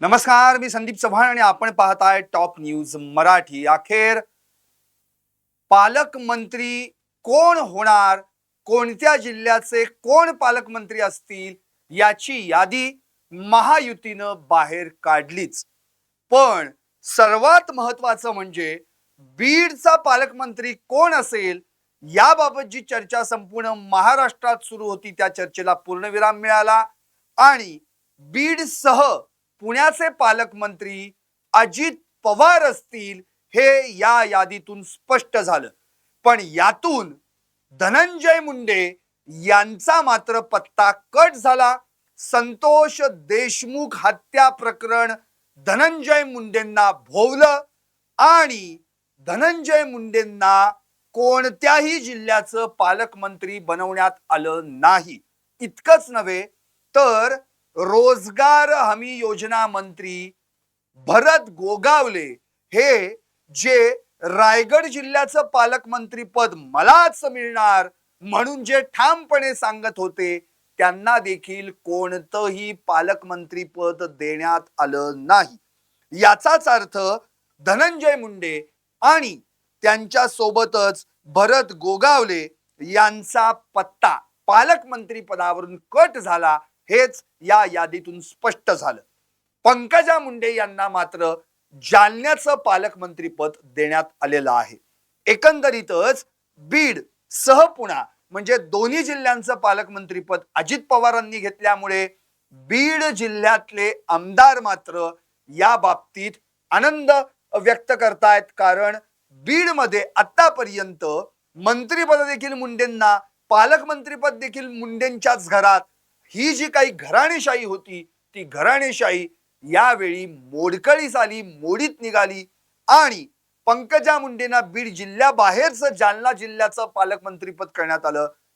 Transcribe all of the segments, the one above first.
नमस्कार, मी संदीप चव्हाण आणि आपण पाहताय टॉप न्यूज मराठी। अखेर पालकमंत्री कोण होणार, कोणत्या जिल्ह्याचे कोण पालकमंत्री असतील याची यादी महायुतीनं बाहेर काढलीच। पण सर्वात महत्त्वाचं म्हणजे बीडचा पालकमंत्री कोण असेल याबाबत जी चर्चा संपूर्ण महाराष्ट्रात सुरू होती त्या चर्चेला पूर्णविराम मिळाला आणि बीडसह पुण्याचे पालकमंत्री अजित पवार असतील हे या यादीतून स्पष्ट झालं। पण यातून धनंजय मुंडे यांचा मात्र पत्ता कट झाला। संतोष देशमुख हत्या प्रकरण धनंजय मुंडेंना भोवलं आणि धनंजय मुंडेंना कोणत्याही जिल्ह्याचं पालकमंत्री बनवण्यात आलं नाही। इतकंच नव्हे तर रोजगार हमी योजना मंत्री भरत गोगावले हे जे रायगड जिल्ह्याचं पालकमंत्री पद मलाच मिळणार म्हणून जे ठामपणे सांगत होते त्यांना देखील कोणतंही पालकमंत्री पद देण्यात आलं नाही। याचाच अर्थ धनंजय मुंडे आणि त्यांच्या सोबतच भरत गोगावले यांचा पत्ता पालकमंत्री पदावरून कट झाला हेच या यादीतून स्पष्ट झालं। पंकजा मुंडे यांना मात्र जालन्याचं पालकमंत्री पद देण्यात आलेलं आहे। एकंदरीतच बीड सह पुणा म्हणजे दोन्ही जिल्ह्यांचं पालकमंत्री पद अजित पवारांनी घेतल्यामुळे बीड जिल्ह्यातले आमदार मात्र या बाबतीत आनंद व्यक्त करतायत। कारण बीड मध्ये आतापर्यंत मंत्रीपद देखील मुंडेंना, पालकमंत्रीपद देखील मुंडेंच्याच घरात, ही जी काही घराणेशाही होती ती घराणेशाही यावेळी मोडकळीस आली, मोडीत निघाली आणि पंकजा मुंडेंना बीड जिल्ह्याबाहेरचं जालना जिल्ह्याचं पालकमंत्रीपद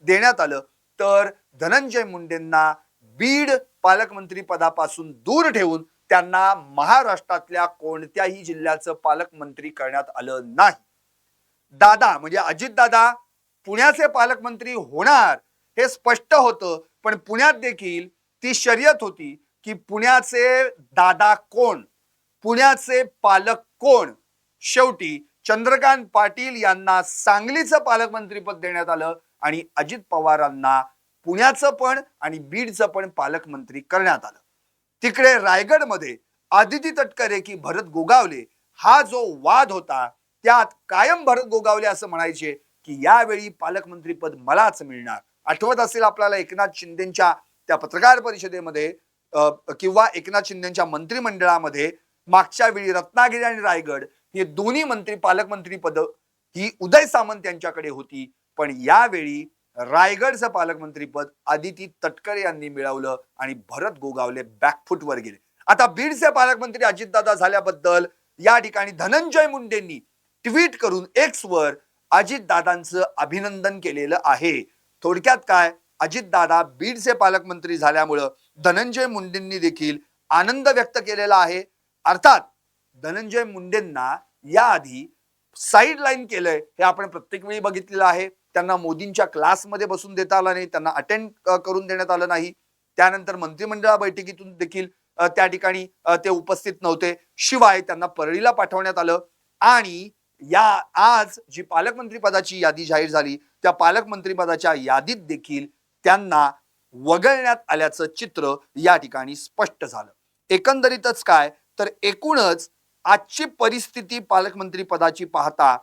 देण्यात आलं तर धनंजय मुंडेंना बीड पालकमंत्री पदापासून दूर ठेवून त्यांना महाराष्ट्रातल्या कोणत्याही जिल्ह्याचं पालकमंत्री करण्यात आलं नाही। दादा म्हणजे अजित दादा पुण्याचे पालकमंत्री होणार हे स्पष्ट होतं, पण पुण्यात देखील ती शर्यत होती की पुण्याचे दादा कोण, पुण्याचे पालक कोण। शेवटी चंद्रकांत पाटील यांना सांगलीचं पालकमंत्रीपद देण्यात आलं आणि अजित पवारांना पुण्याचं पण आणि बीडचं पण पालकमंत्री करण्यात आलं। तिकडे रायगडमध्ये आदिती तटकरे की भरत गोगावले हा जो वाद होता त्यात कायम भरत गोगावले असं म्हणायचे की यावेळी पालकमंत्रीपद मलाच मिळणार। आठवत असेल आपल्याला एकनाथ शिंदेच्या त्या पत्रकार परिषदेमध्ये किंवा एकनाथ शिंदेच्या मंत्रिमंडळामध्ये मागच्या वेळी रत्नागिरी आणि रायगड हे दोन्ही मंत्री पालकमंत्री पद ही उदय सामंत यांच्याकडे होती, पण यावेळी रायगडचं पालकमंत्री पद आदिती तटकरे यांनी मिळवलं आणि भरत गोगावले बॅकफुटवर गेले। आता बीडचे पालकमंत्री अजितदादा झाल्याबद्दल या ठिकाणी धनंजय मुंडेंनी ट्विट करून एक्स वर अजितदादांचं अभिनंदन केलेलं आहे। थोडक्यात काय, अजितदादा बीडचे पालकमंत्री झाल्यामुळं धनंजय मुंडेंनी देखील आनंद व्यक्त केलेला आहे। अर्थात धनंजय मुंडेंना याआधी साईड लाईन केलंय हे आपण प्रत्येक वेळी बघितलेलं आहे। त्यांना मोदींच्या क्लासमध्ये बसून देता आलं नाही, त्यांना अटेंड करून देण्यात आलं नाही। त्यानंतर मंत्रिमंडळ बैठकीतून देखील त्या ठिकाणी ते उपस्थित नव्हते। शिवाय त्यांना परळीला पाठवण्यात आलं आणि या आज जी पालकमंत्री पदाची यादी जाहीर झाली त्या पालकमंत्री पदाच्या यादीत देखील त्यांना वगळण्यात आल्याचं चित्र या ठिकाणी स्पष्ट झालं। एकंदरीतच काय तर एकूणच आजची परिस्थिती पालकमंत्री पदाची पाहता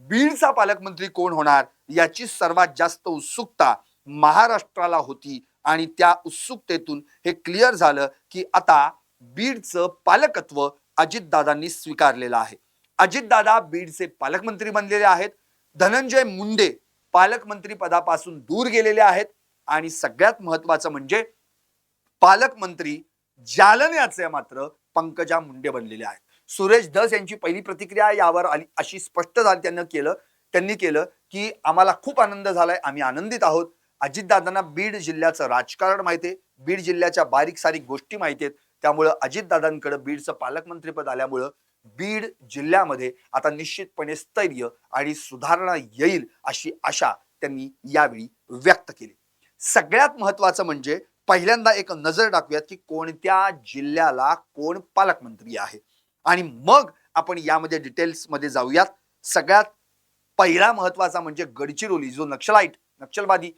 बीडचा पालकमंत्री कोण होणार याची सर्वात जास्त उत्सुकता महाराष्ट्राला होती आणि त्या उत्सुकतेतून हे क्लिअर झालं की आता बीडचं पालकत्व अजितदादांनी स्वीकारलेलं आहे। अजितदादा बीडचे पालकमंत्री बनलेले आहेत, धनंजय मुंडे पालकमंत्री पदापासून दूर गेलेले आहेत आणि सगळ्यात महत्त्वाचं म्हणजे पालकमंत्री जालन्याचे मात्र पंकजा मुंडे बनलेले आहेत। सुरेश धस यांची पहिली प्रतिक्रिया यावर आली अशी स्पष्ट झाली, त्यांनी केलं की आम्हाला खूप आनंद झालाय, आम्ही आनंदित आहोत। अजितदादांना बीड जिल्ह्याचं राजकारण माहिती आहे, बीड जिल्ह्याच्या बारीक सारीक गोष्टी माहिती आहेत, त्यामुळे अजितदादांकडे बीडचं पालकमंत्रीपद आल्यामुळे बीड जिल्ह्यामध्ये आता निश्चितपणे स्थैर्य आणि सुधारणा येईल अशी आशा त्यांनी यावेळी व्यक्त केली। सगळ्यात महत्त्वाचं म्हणजे पहिल्यांदा एक नजर टाकूयात की कोणत्या जिल्ह्याला कोण पालकमंत्री आहे आणि मग आपण यामध्ये डिटेल्स मध्ये जाऊयात. सगळ्यात पहिला महत्वाचा म्हणजे गडचिरोली, जो नक्षलवादी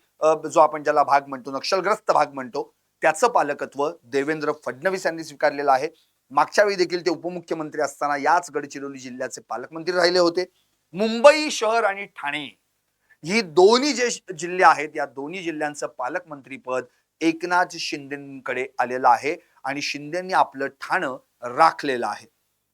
जो आपण ज्याला भाग म्हणतो, नक्षलग्रस्त भाग म्हणतो, त्याचं पालकत्व देवेंद्र फडणवीस यांनी स्वीकारलेलं आहे. मागच्या वेळी देखील ते उपमुख्यमंत्री असताना याच गडचिरोली जिल्ह्याचे पालकमंत्री राहिले होते. मुंबई शहर आणि ठाणे ही दोन्ही जे जिल्हे आहेत, या दोन्ही जिल्ह्यांचं पालकमंत्रीपद एकनाथ शिंदेकडे आलेलं आहे आणि शिंदेंनी आपलं ठाणं राखलेलं आहे.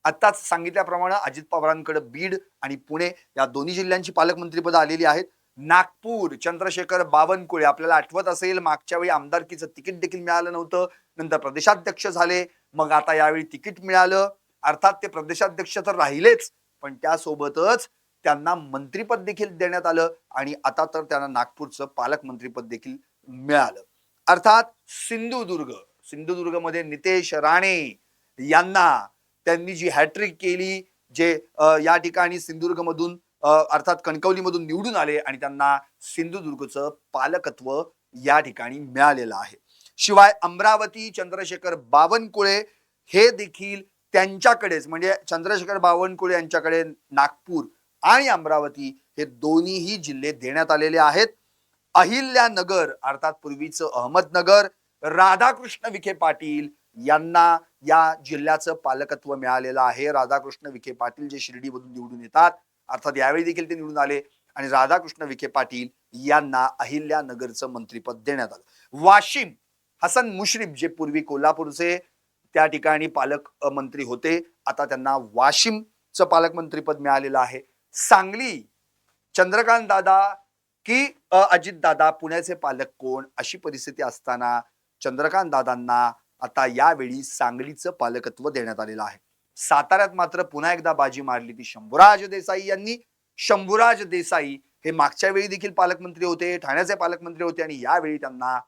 आताच सांगितल्याप्रमाणे अजित पवारांकडे बीड आणि पुणे या दोन्ही जिल्ह्यांची पालकमंत्रीपद आलेली आहेत. नागपूर चंद्रशेखर बावनकुळे, आपल्याला आठवत असेल मागच्या वेळी आमदारकीचं तिकीट देखील मिळालं नव्हतं, नंतर प्रदेशाध्यक्ष झाले, मग आता यावेळी तिकीट मिळालं. अर्थात ते प्रदेशाध्यक्ष तर राहिलेच, पण त्यासोबतच त्यांना मंत्रीपद देखील देण्यात आलं आणि आता तर त्यांना नागपूरचं पालकमंत्रीपद देखील मिळालं. अर्थात सिंधुदुर्गमध्ये नितेश राणे यांना त्यांनी जी हॅट्रिक केली, जे या ठिकाणी सिंधुदुर्गमधून अर्थात कणकवलीमधून निवडून आले आणि त्यांना सिंधुदुर्गचं पालकत्व या ठिकाणी मिळालेलं आहे. शिवाय अमरावती चंद्रशेखर बावनकुळे हे देखील त्यांच्याकडेच, म्हणजे चंद्रशेखर बावनकुळे यांच्याकडे नागपूर आणि अमरावती हे दोन्हीही जिल्हे देण्यात आलेले आहेत. अहिल्यानगर अर्थात पूर्वीचं अहमदनगर, राधाकृष्ण विखे पाटील यांना या जिल्ह्याचं पालकत्व मिळालेलं आहे. राधाकृष्ण विखे पाटील जे शिर्डीमधून निवडून येतात, अर्थात यावेळी देखील ते निवडून आले आणि राधाकृष्ण विखे पाटील यांना अहिल्यानगरचं मंत्रीपद देण्यात आलं. वाशिम हसन मुश्रीफ जे पूर्वी कोल्हापूरचे त्या ठिकाणी पालकमंत्री होते, आता त्यांना वाशिमचं पालकमंत्रीपद मिळालेलं आहे. सांगली चंद्रकांत दादा की अजित दादा, पुण्याचे पालक कोण, अशी परिस्थिती असताना चंद्रकांत दादांना आता यावेळी सांगलीचं पालकत्व देण्यात आलेलं आहे. साताऱ्यात मात्र पुन्हा एकदा बाजी मारली ती शंभूराज देसाई यांनी. शंभूराज देसाई हे मागच्या वेळी देखील पालकमंत्री होते, ठाण्याचे पालकमंत्री होते आणि यावेळी त्यांना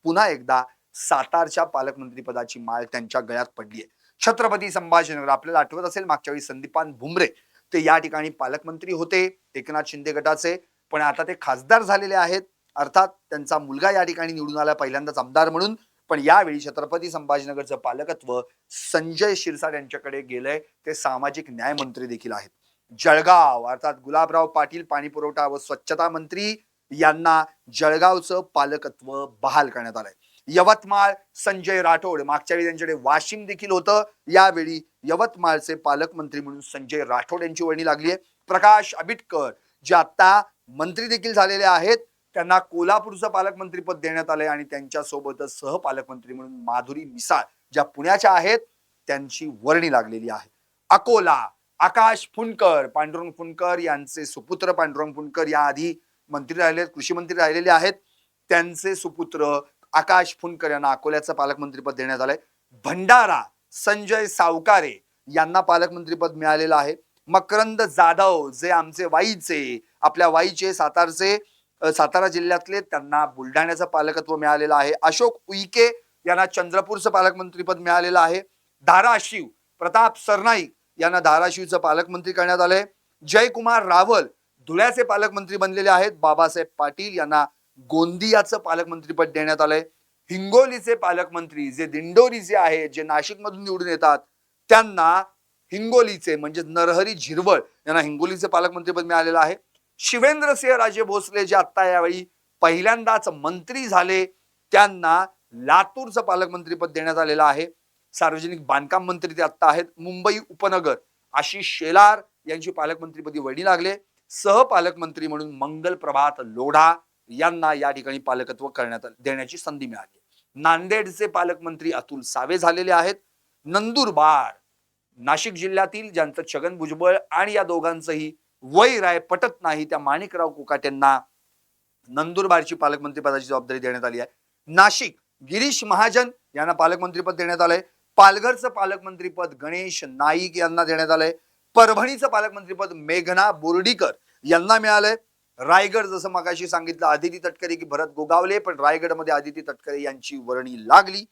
पुन्हा एकदा सातारच्या पालकमंत्री पदाची माळ त्यांच्या गळ्यात पडली आहे. छत्रपती संभाजीनगर, आपल्याला आठवत असेल मागच्या वेळी संदीपान भुमरे ते या ठिकाणी पालकमंत्री होते एकनाथ शिंदे गटाचे, पण आता ते खासदार झालेले आहेत. अर्थात त्यांचा मुलगा या ठिकाणी निवडून आला पहिल्यांदाच आमदार म्हणून, पण यावेळी छत्रपती संभाजीनगरचं पालकत्व संजय शिरसाट यांच्याकडे गेलंय. ते सामाजिक न्याय मंत्री देखील आहेत. जळगाव अर्थात गुलाबराव पाटील पाणी पुरवठा व स्वच्छता मंत्री यांना जळगावचं पालकत्व बहाल करण्यात आलंय. यवतमाळ संजय राठोड, मागच्या वेळी त्यांच्याकडे वाशिम देखील होतं, यावेळी यवतमाळचे पालकमंत्री म्हणून संजय राठोड यांची वर्णी लागली आहे. प्रकाश आंबेडकर जे आता मंत्री देखील झालेले आहेत, त्यांना कोल्हापूरचं पालकमंत्रीपद देण्यात आलंय आणि त्यांच्या सोबतच सहपालकमंत्री म्हणून माधुरी मिसाळ ज्या पुण्याच्या आहेत त्यांची वर्णी लागलेली आहे. अकोला आकाश फुंडकर, पांडुरंग फुंडकर यांचे सुपुत्र पांडुरंग फुंडकर याआधी मंत्री राहिले, कृषी मंत्री राहिलेले आहेत, त्यांचे सुपुत्र आकाश फुंडकर यांना अकोल्याचं पालकमंत्रीपद देण्यात आलंय. भंडारा संजय सावकारे यांना पालकमंत्रीपद मिळालेलं आहे. मकरंद जाधव जे आमचे वाईचे, आपल्या वाईचे सातारा जिल्ह्यातले, त्यांना बुलढाण्याचं पालकत्व मिळालेलं आहे. अशोक उईके यांना चंद्रपूरचं पालकमंत्रीपद मिळालेलं आहे. धाराशिव प्रताप सरनाईक यांना धाराशिवचं पालकमंत्री करण्यात आलंय. जयकुमार रावल धुळ्याचे पालकमंत्री बनलेले आहेत. बाबासाहेब पाटील यांना गोंदियाचं पालकमंत्रीपद देण्यात आलंय. हिंगोलीचे पालकमंत्री जे दिंडोरीचे आहे, जे नाशिक मधून निवडून येतात, त्यांना हिंगोलीचे म्हणजे नरहरी झिरवळ यांना हिंगोलीचे पालकमंत्रीपद मिळालेलं आहे. शिवेंद्रसिंह राजे भोसले जे आता यावेळी पहिल्यांदाच मंत्री झाले, त्यांना लातूरचं पालकमंत्रीपद देण्यात आलेलं आहे. सार्वजनिक बांधकाम मंत्री ते आता आहेत. मुंबई उपनगर आशिष शेलार यांची पालकमंत्रीपदी वर्णी लागले. सहपालकमंत्री म्हणून मंगल प्रभात लोढा यांना या ठिकाणी पालकत्व देण्याची संधी मिळाली. नांदेडचे पालकमंत्री अतुल सावे झालेले आहेत. नंदुरबार नाशिक जिल्ह्यातील ज्यांचं छगन भुजबळ आणि या दोघांचंही वैर आहे, पटत नाही, त्या माणिकराव कोकाटेंना नंदुरबारची पालकमंत्री पदाची जबाबदारी देण्यात आली आहे. नाशिक गिरीश महाजन यांना पालकमंत्रीपद देण्यात आलंय. पालघरचं पालकमंत्रीपद गणेश नाईक यांना देण्यात आलंय. परभणीचं पालकमंत्रीपद मेघना बोर्डीकर यांना मिळालंय. रायगड जसं मगाशी सांगितलं आदिती तटकरे की भरत गोगावले, पण रायगडमध्ये आदिती तटकरे यांची वर्णी लागली.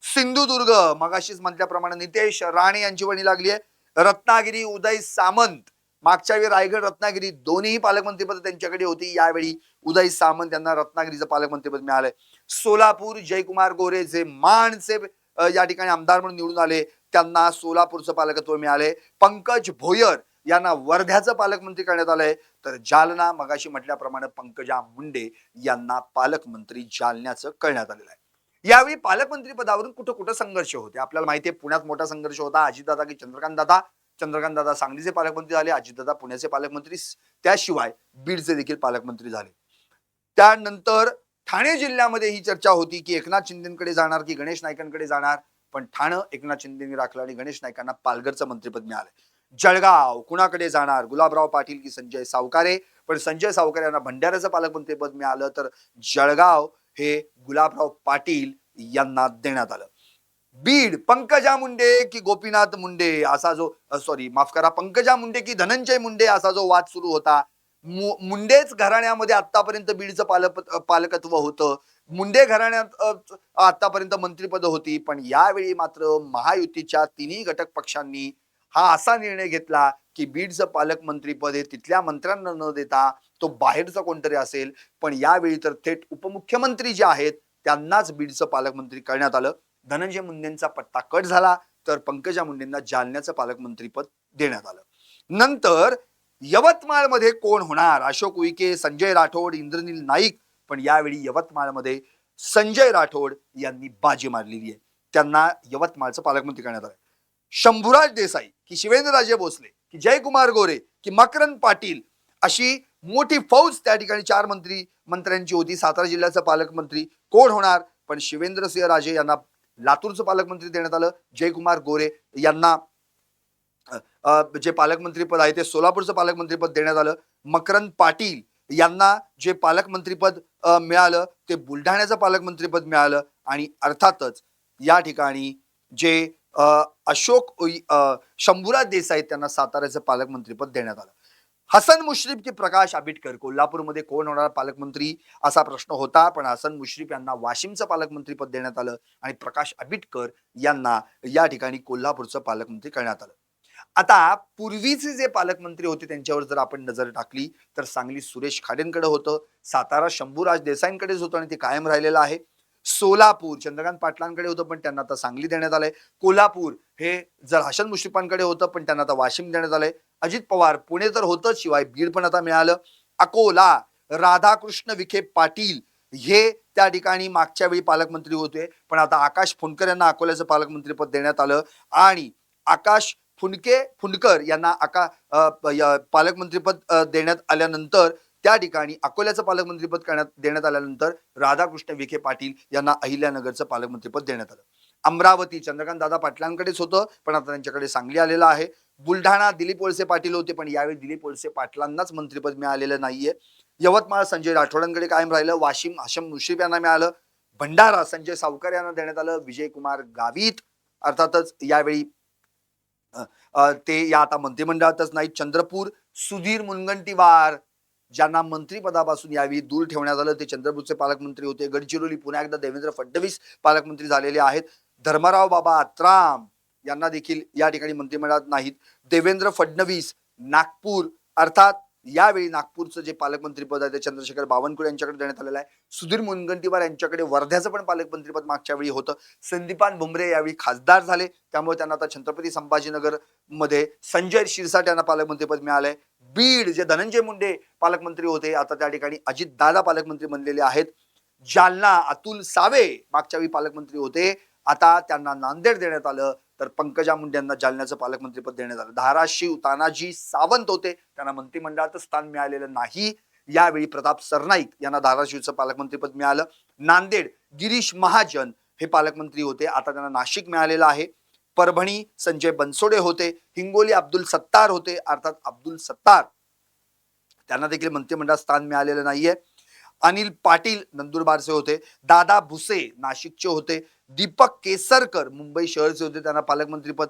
सिंधुदुर्ग मगाशीच म्हटल्याप्रमाणे नितेश राणे यांची वर्णी लागली आहे. रत्नागिरी उदय सामंत मागच्या वेळी रायगड रत्नागिरी दोन्ही पालकमंत्रीपद त्यांच्याकडे होती. यावेळी उदय सामंत यांना रत्नागिरीचं पालकमंत्रीपद मिळालंय. सोलापूर जयकुमार गोरे जे माणचे या ठिकाणी आमदार म्हणून निवडून आले, त्यांना सोलापूरचं पालकत्व मिळाले. पंकज भोयर यांना वर्ध्याचं पालकमंत्री करण्यात आलंय. तर जालना मगाशी म्हटल्याप्रमाणे पंकजा मुंडे यांना पालकमंत्री जालन्याचं करण्यात आलेलं आहे. यावेळी पालकमंत्री पदावरून कुठं कुठं संघर्ष होते. आपल्याला माहिती आहे पुण्यात मोठा संघर्ष होता. अजितदादा की चंद्रकांतदादा सांगलीचे पालकमंत्री झाले, अजितदादा पुण्याचे पालकमंत्री, त्याशिवाय बीडचे देखील पालकमंत्री झाले. त्यानंतर ठाणे जिल्ह्यामध्ये ही चर्चा होती की एकनाथ शिंदेकडे जाणार की गणेश नाईकांकडे जाणार, पण ठाणं एकनाथ शिंदेने राखलं आणि गणेश नाईकांना पालघरचं मंत्रिपद मिळालं. जळगाव कुणाकडे जाणार, गुलाबराव पाटील की संजय सावकारे, पण संजय सावकारे यांना भंडाऱ्याचं पालकमंत्रीपद मिळालं, तर जळगाव हे गुलाबराव पाटील यांना देण्यात आलं. बीड पंकजा मुंडे की गोपीनाथ मुंडे असा जो माफ करा, पंकजा मुंडे की धनंजय मुंडे असा जो वाद सुरू होता. मुंडेच घराण्यामध्ये आतापर्यंत बीडचं पालकत्व होतं. मुंडे घराण्यात आतापर्यंत मंत्रिपद होती, पण यावेळी मात्र महायुतीच्या तिन्ही घटक पक्षांनी हा असा निर्णय घेतला की बीडचं पालकमंत्रीपद हे तिथल्या मंत्र्यांना न देता तो बाहेरचा कोणतरी असेल. पण यावेळी तर थेट उपमुख्यमंत्री जे आहेत त्यांनाच बीडचं पालकमंत्री करण्यात आलं. धनंजय मुंडेंचा पट्टा कट झाला, तर पंकजा मुंडेंना जालन्याचं पालकमंत्रीपद देण्यात आलं. नंतर यवतमाळमध्ये कोण होणार, अशोक उईके, संजय राठोड, इंद्रनील नाईक, पण यावेळी यवतमाळमध्ये संजय राठोड यांनी बाजी मारलेली आहे. त्यांना यवतमाळचं पालकमंत्री करण्यात आलं. शंभूराज देसाई की शिवेंद्रराजे भोसले की जयकुमार गोरे की मकरंद पाटील अशी मोठी फौज त्या ठिकाणी मंत्र्यांची होती. सातारा जिल्ह्याचा पालकमंत्री कोण होणार, पण शिवेंद्रसिंह राजे यांना लातूरचं पालकमंत्री देण्यात आलं. जयकुमार गोरे यांना जे पालकमंत्रीपद आहे ते सोलापूरचं पालकमंत्रीपद देण्यात आलं. मकरंद पाटील यांना जे पालकमंत्रीपद मिळालं ते बुलढाण्याचं पालकमंत्रीपद मिळालं. आणि अर्थातच या ठिकाणी जे शंभूराज देसाई त्यांना साताऱ्याचं पालकमंत्रीपद देण्यात आलं. हसन मुश्रीफ की प्रकाश आंबेडकर कोल्हापूरमध्ये कोण होणार पालकमंत्री असा प्रश्न होता, पण हसन मुश्रीफ यांना वाशिमचं पालकमंत्रीपद देण्यात आलं आणि प्रकाश आंबेडकर यांना या ठिकाणी कोल्हापूरचं पालकमंत्री करण्यात आलं. आता पूर्वीचे जे पालकमंत्री होते त्यांच्यावर जर आपण नजर टाकली तर सांगली सुरेश खाडेंकडे होतं, सातारा शंभूराज देसाईंकडेच होतं आणि ते कायम राहिलेलं आहे. सोलापूर चंद्रकांत पाटलांकडे होतं, पण त्यांना आता सांगली देण्यात आलंय. कोल्हापूर हे जर हसन मुश्रीफांकडे होतं, पण त्यांना आता वाशिम देण्यात आलंय. अजित पवार पुणे तर होतं, शिवाय बीड पण आता मिळालं. अकोला राधाकृष्ण विखे पाटील हे त्या ठिकाणी मागच्या वेळी पालकमंत्री होते, पण आता आकाश फुंडकर यांना अकोल्याचं पालकमंत्रीपद देण्यात आलं. आणि आकाश फुंडकर यांना पालकमंत्रीपद देण्यात आल्यानंतर त्या ठिकाणी अकोल्याचं पालकमंत्रीपद देण्यात आल्यानंतर राधाकृष्ण विखे पाटील यांना अहिल्यानगरचं पालकमंत्रीपद देण्यात आलं. अमरावती चंद्रकांत दादा पाटलांकडेच होतं, पण आता त्यांच्याकडे सांगली आलेलं आहे. बुलढाणा दिलीप वळसे पाटील होते, पण यावेळी दिलीप वळसे पाटलांनाच मंत्रिपद मिळालेलं नाहीये. यवतमाळ संजय राठोडांकडे कायम राहिलं. वाशिम हसन मुश्रीफ यांना मिळालं. भंडारा संजय सावकार यांना देण्यात आलं. विजयकुमार गावित अर्थातच यावेळी ते या आता मंत्रिमंडळातच नाही. चंद्रपूर सुधीर मुनगंटीवार ज्यांना मंत्रिपदापासून यावेळी दूर ठेवण्यात आलं, ते चंद्रपूरचे पालकमंत्री होते. गडचिरोली पुन्हा एकदा देवेंद्र फडणवीस पालकमंत्री झालेले आहेत. धर्मराव बाबा आत्राम यांना देखील या ठिकाणी मंत्रिमंडळात नाहीत. देवेंद्र फडणवीस नागपूर अर्थात यावेळी नागपूरचं जे पालकमंत्रीपद आहे ते चंद्रशेखर बावनकुळे यांच्याकडे देण्यात आलेलं आहे. सुधीर मुनगंटीवार यांच्याकडे वर्ध्याचं पण पालकमंत्रीपद मागच्या वेळी होतं. संदीपान भुमरे यावेळी खासदार झाले, त्यामुळे त्यांना आता छत्रपती संभाजीनगर मध्ये संजय शिरसाट यांना पालकमंत्रीपद मिळालंय. बीड जे धनंजय मुंडे पालकमंत्री होते, आता त्या ठिकाणी अजित दादा पालकमंत्री बनलेले आहेत. जालना अतुल सावे मागच्या वेळी पालकमंत्री होते, आता त्यांना नांदेड देण्यात आलं. तर पंकजा मुंडे यांना जालन्याचं पालकमंत्रीपद देण्यात आलं. धाराशिव तानाजी सावंत होते, त्यांना मंत्रिमंडळात स्थान मिळालेलं नाही. यावेळी प्रताप सरनाईक यांना धाराशिवचं पालकमंत्रीपद मिळालं. नांदेड गिरीश महाजन हे पालकमंत्री होते, आता त्यांना नाशिक मिळालेलं आहे. परभणी संजय बनसोडे होते. हिंगोली अब्दुल सत्तार होते, अर्थात अब्दुल सत्तार त्यांना देखील मंत्रिमंडळात स्थान मिळालेलं नाहीये. अनिल पाटील नंदुरबारचे होते. दादा भुसे नाशिकचे होते. दीपक केसरकर मुंबई शहरचे होते, त्यांना पालकमंत्रीपद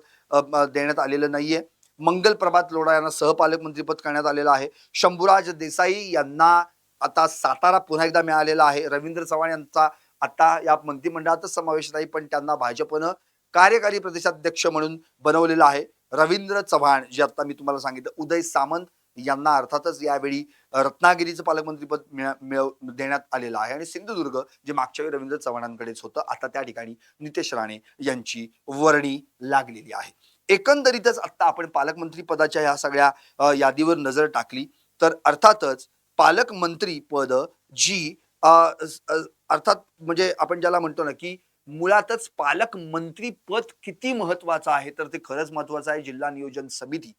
देण्यात आलेलं नाहीये. मंगल प्रभात लोढा यांना सहपालकमंत्रीपद करण्यात आलेलं आहे. शंभूराज देसाई यांना आता सातारा पुन्हा एकदा मिळालेला आहे. रवींद्र चव्हाण यांचा आता या मंत्रिमंडळातच समावेश नाही, पण त्यांना भाजपनं कार्यकारी प्रदेशाध्यक्ष म्हणून बनवलेलं आहे. रवींद्र चव्हाण जे आता मी तुम्हाला सांगितलं, उदय सामंत यांना अर्थातच यावेळी रत्नागिरीचं पालकमंत्रीपद देण्यात आलेलं आहे. आणि सिंधुदुर्ग जे मागच्या वेळी रवींद्र चव्हाणांकडेच होतं, आता त्या ठिकाणी नितेश राणे यांची वर्णी लागलेली आहे. एकंदरीतच आता आपण पालकमंत्री पदाच्या या सगळ्या यादीवर नजर टाकली तर अर्थातच पालकमंत्री पद जी अर्थात म्हणजे आपण ज्याला म्हणतो ना की मुळातच पालकमंत्री पद किती महत्वाचं आहे, तर ते खरंच महत्वाचं आहे. जिल्हा नियोजन समिती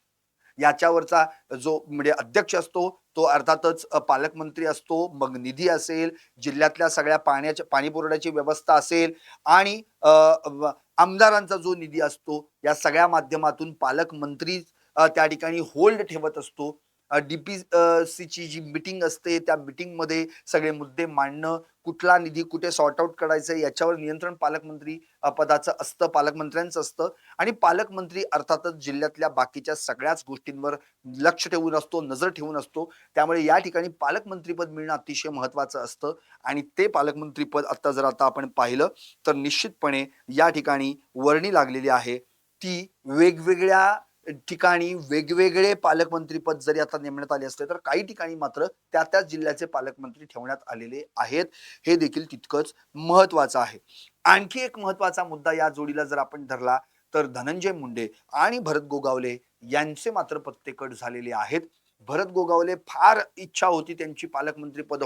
याच्यावरचा जो म्हणजे अध्यक्ष असतो तो अर्थातच पालकमंत्री असतो. मग निधी असेल, जिल्ह्यातल्या सगळ्या पाणी पुरवठ्याची व्यवस्था असेल आणि आमदारांचा जो निधी असतो, या सगळ्या माध्यमातून पालकमंत्री त्या ठिकाणी होल्ड ठेवत असतो. DPC ची जी मीटिंग असते त्या मीटिंग मध्ये सगळे मुद्दे मांडणं, कुठला निधी कुठे सॉर्ट आउट करायचं याच्यावर नियंत्रण पालकमंत्री पदाचं असतं, पालकमंत्र्यांचं असतं. आणि पालकमंत्री अर्थातच जिल्ह्यातल्या बाकीच्या सगळ्याच गोष्टींवर लक्ष ठेवून असतो, नजर ठेवून असतो. त्यामुळे या ठिकाणी पालकमंत्रीपद मिळणं अतिशय महत्वाचं असतं. आणि ते पालकमंत्रीपद आता आपण पाहिलं तर निश्चितपणे या ठिकाणी वर्णी लागलेली आहे. ती वेगवेगळ्या ठिकाणी वेगवेगळे पालकमंत्रीपद जरी आता नेमण्यात आले असले तर काही ठिकाणी मात्र त्या त्या जिल्ह्याचे पालकमंत्री ठेवण्यात आलेले आहेत. हे देखील तितकंच महत्वाचं आहे. आणखी एक महत्वाचा मुद्दा या जोडीला जर आपण धरला तर धनंजय मुंडे आणि भरत गोगावले यांचे मात्र पत्ते कट झालेले आहेत. भरत गोगावले फार इच्छा होती त्यांची पालकमंत्री पद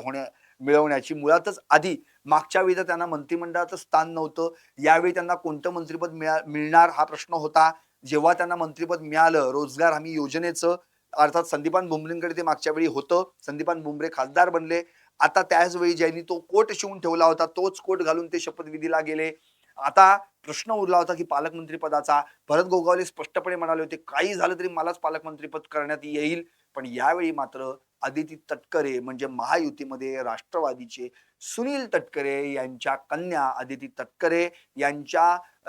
मिळवण्याची. मुळातच आधी मागच्या वेळी तर त्यांना मंत्रिमंडळाचं स्थान नव्हतं. यावेळी त्यांना कोणतं मंत्रिपद मिळणार हा प्रश्न होता. जेव्हा त्यांना मंत्रिपद मिळालं रोजगार हमी योजनेचं, अर्थात संदीपान भुमरेंकडे ते मागच्या वेळी होतं. संदीपान भुमरे खासदार बनले. आता त्याच वेळी ज्यांनी तो कोट शिवून ठेवला होता तोच कोट घालून ते शपथविधीला गेले. आता प्रश्न उरला होता की पालकमंत्री पदाचा. भरत गोगावले स्पष्टपणे म्हणाले होते काही झालं तरी मलाच पालकमंत्रीपद करण्यात येईल. पण यावेळी मात्र अदिती तटकरे म्हणजे महायुतीमध्ये राष्ट्रवादीचे सुनील तटकरे यांच्या कन्या अदिती तटकरे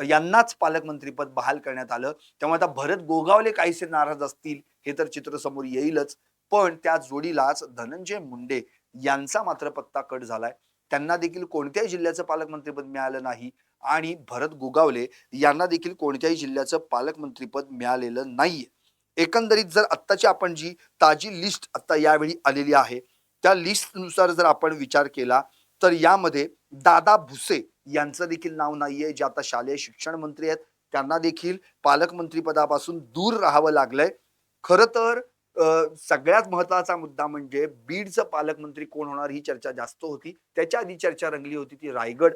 यांनाच पालकमंत्रीपद बहाल करण्यात आलं. त्यामुळे आता भरत गोगावले काहीसे नाराज असतील हे तर चित्र समोर येईलच. पण त्या जोडीलाच धनंजय मुंडे यांचा मात्र पत्ता कट झालाय. त्यांना देखील कोणत्याही जिल्ह्याचं पालकमंत्रीपद मिळालं नाही आणि भरत गोगावले यांना देखील कोणत्याही जिल्ह्याचं पालकमंत्रीपद मिळालेलं नाहीये. एकंदरीत जर आत्ताची आपण जी ताजी लिस्ट आता यावेळी आलेली आहे त्या लिस्टनुसार जर आपण विचार केला तर यामध्ये दादा भुसे यांचं देखील नाव नाहीये, जे आता शालेय शिक्षण मंत्री आहेत. त्यांना देखील पालकमंत्री पदापासून दूर राहावं लागलंय. खरं तर सगळ्यात महत्वाचा मुद्दा म्हणजे बीडचं पालकमंत्री कोण होणार ही चर्चा जास्त होती. त्याच्या आधी चर्चा रंगली होती ती रायगड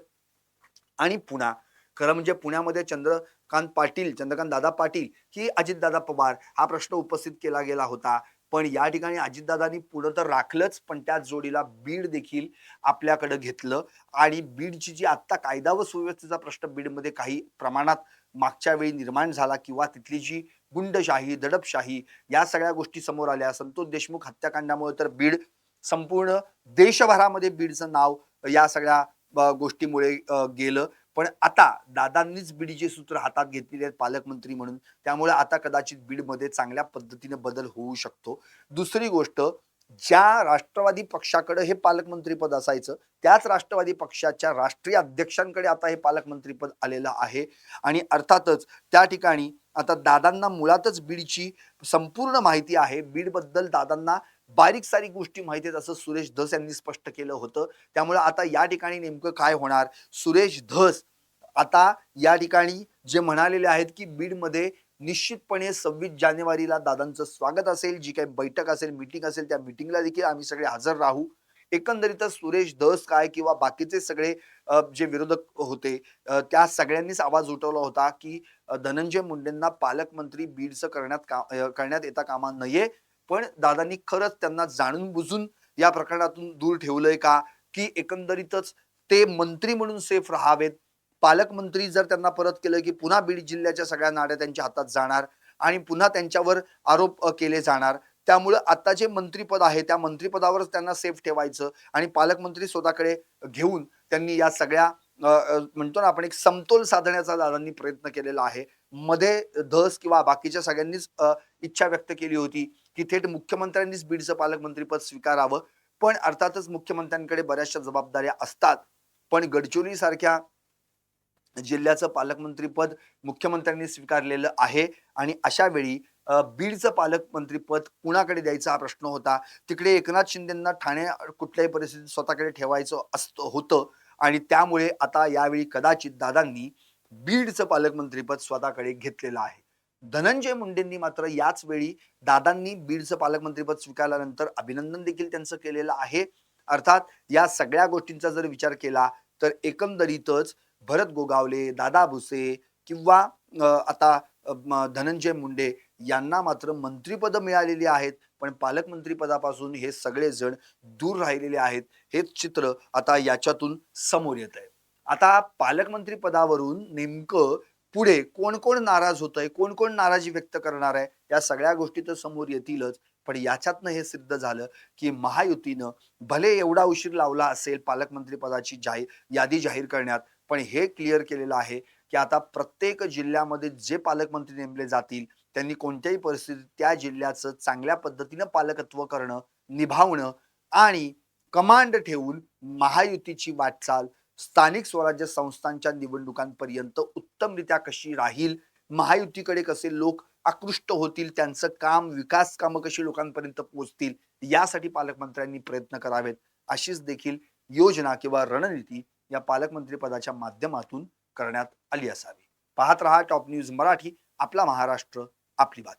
आणि पुणा. खरं म्हणजे पुण्यामध्ये चंद्रकांत दादा पाटील की अजितदादा पवार हा प्रश्न उपस्थित केला गेला होता. पण या ठिकाणी अजितदादांनी पुढं तर राखलंच पण त्याच जोडीला बीड देखील आपल्याकडे घेतलं. आणि बीडची जी आता कायदा व सुव्यवस्थेचा प्रश्न बीडमध्ये काही प्रमाणात मागच्या वेळी निर्माण झाला किंवा तिथली जी गुंडशाही दडपशाही या सगळ्या गोष्टी समोर आल्या. संतोष देशमुख हत्याकांडामुळे तर बीड संपूर्ण देशभरामध्ये बीडचं नाव या सगळ्या गोष्टीमुळे गेलं. पण आता दादांनीच बीडचे सूत्र हातात घेतलेले आहेत पालकमंत्री म्हणून. त्यामुळे आता कदाचित बीडमध्ये चांगल्या पद्धतीने बदल होऊ शकतो. दुसरी गोष्ट, ज्या राष्ट्रवादी पक्षाकडे हे पालकमंत्री पद असायचं त्याच राष्ट्रवादी पक्षाच्या राष्ट्रीय अध्यक्षांकडे आता हे पालकमंत्री पद आलेलं आहे. आणि अर्थातच त्या ठिकाणी आता दादांना मुळातच बीडची संपूर्ण माहिती आहे. बीड बद्दल दादांना बारीक सारीक गोष्टी माहिती आहेत असं सुरेश धस यांनी स्पष्ट केलं होतं. त्यामुळे आता या ठिकाणी नेमकं काय होणार, सुरेश धस आता या ठिकाणी जे म्हणालेले आहेत की बीडमध्ये निश्चितपणे 26 जानेवारीला दादांचं स्वागत असेल. जी काही बैठक असेल मीटिंग असेल त्या मीटिंगला देखील आम्ही सगळे हजर राहू. एकंदरीतच सुरेश धस काय किंवा बाकीचे सगळे जे विरोधक होते त्या सगळ्यांनीच आवाज उठवला होता की धनंजय मुंडेंना पालकमंत्री बीडचं करण्यात येता कामा नये. पण दादांनी खरंच त्यांना जाणून बुजून या प्रकरणातून दूर ठेवलंय का की एकंदरीतच ते मंत्री म्हणून सेफ राहावेत. पालकमंत्री जर त्यांना परत केलं की पुन्हा बीड जिल्ह्याच्या सगळ्या नाड्या त्यांच्या हातात जाणार आणि पुन्हा त्यांच्यावर आरोप केले जाणार. त्यामुळे आता जे मंत्रीपद आहे त्या मंत्रिपदावरच त्यांना सेफ ठेवायचं आणि पालकमंत्री स्वतःकडे घेऊन त्यांनी या सगळ्या म्हणतो ना आपण एक समतोल साधण्याचा दादांनी प्रयत्न केलेला आहे. मध्ये धस किंवा बाकीच्या सगळ्यांनीच इच्छा व्यक्त केली होती की थेट मुख्यमंत्र्यांनीच बीडचं पालकमंत्रीपद स्वीकारावं. पण अर्थातच मुख्यमंत्र्यांकडे बऱ्याचशा जबाबदाऱ्या असतात. पण गडचिरोली सारख्या जिल्ह्याचं पालकमंत्रीपद मुख्यमंत्र्यांनी स्वीकारलेलं आहे आणि अशा वेळी बीडचं पालकमंत्रीपद कुणाकडे द्यायचा हा प्रश्न होता. तिकडे एकनाथ शिंदेंना ठाणे कुठल्याही परिस्थितीत स्वतःकडे ठेवायचं होतं आणि त्यामुळे आता यावेळी कदाचित दादांनी बीडचं पालकमंत्रीपद स्वतःकडे घेतलेलं आहे. धनंजय मुंडेंनी मात्र याच वेळी दादांनी बीडचं पालकमंत्रीपद स्वीकारल्यानंतर अभिनंदन देखील त्यांचं केलेलं आहे. अर्थात या सगळ्या गोष्टींचा जर विचार केला तर एकंदरीतच भरत गोगावले, दादा भुसे किंवा आता धनंजय मुंडे यांना मात्र मंत्रिपद मिळालेली आहेत, पण पालकमंत्री पदापासून हे सगळेजण दूर राहिलेले आहेत. हेच चित्र आता याच्यातून समोर येत आहे. आता पालकमंत्री पदावरून नेमकं पुढे कोण कोण नाराज होतंय, कोण कोण नाराजी व्यक्त करणार आहे, या सगळ्या गोष्टी तर समोर येतीलच. पण याच्यातनं हे सिद्ध झालं की महायुतीनं भले एवढा उशीर लावला असेल पालकमंत्री पदाची यादी जाहीर करण्यात, पण हे क्लिअर केलेलं आहे की आता प्रत्येक जिल्ह्यामध्ये जे पालकमंत्री नेमले जातील त्यांनी कोणत्याही परिस्थितीत त्या जिल्ह्याचं चांगल्या पद्धतीनं पालकत्व करणं, निभावणं आणि कमांड ठेवून महायुतीची वाटचाल स्थानिक स्वराज्य संस्थांच्या निवडणुकांपर्यंत उत्तमरित्या कशी राहील, महायुतीकडे कसे लोक आकृष्ट होतील, त्यांचं काम, विकास कामं कशी लोकांपर्यंत पोहोचतील, यासाठी पालकमंत्र्यांनी प्रयत्न करावेत. अशीच देखील योजना किंवा रणनीती या पालकमंत्री पदाच्या माध्यमातून करण्यात आली असावी. पाहत रहा टॉप न्यूज मराठी. आपला महाराष्ट्र, आपली बात.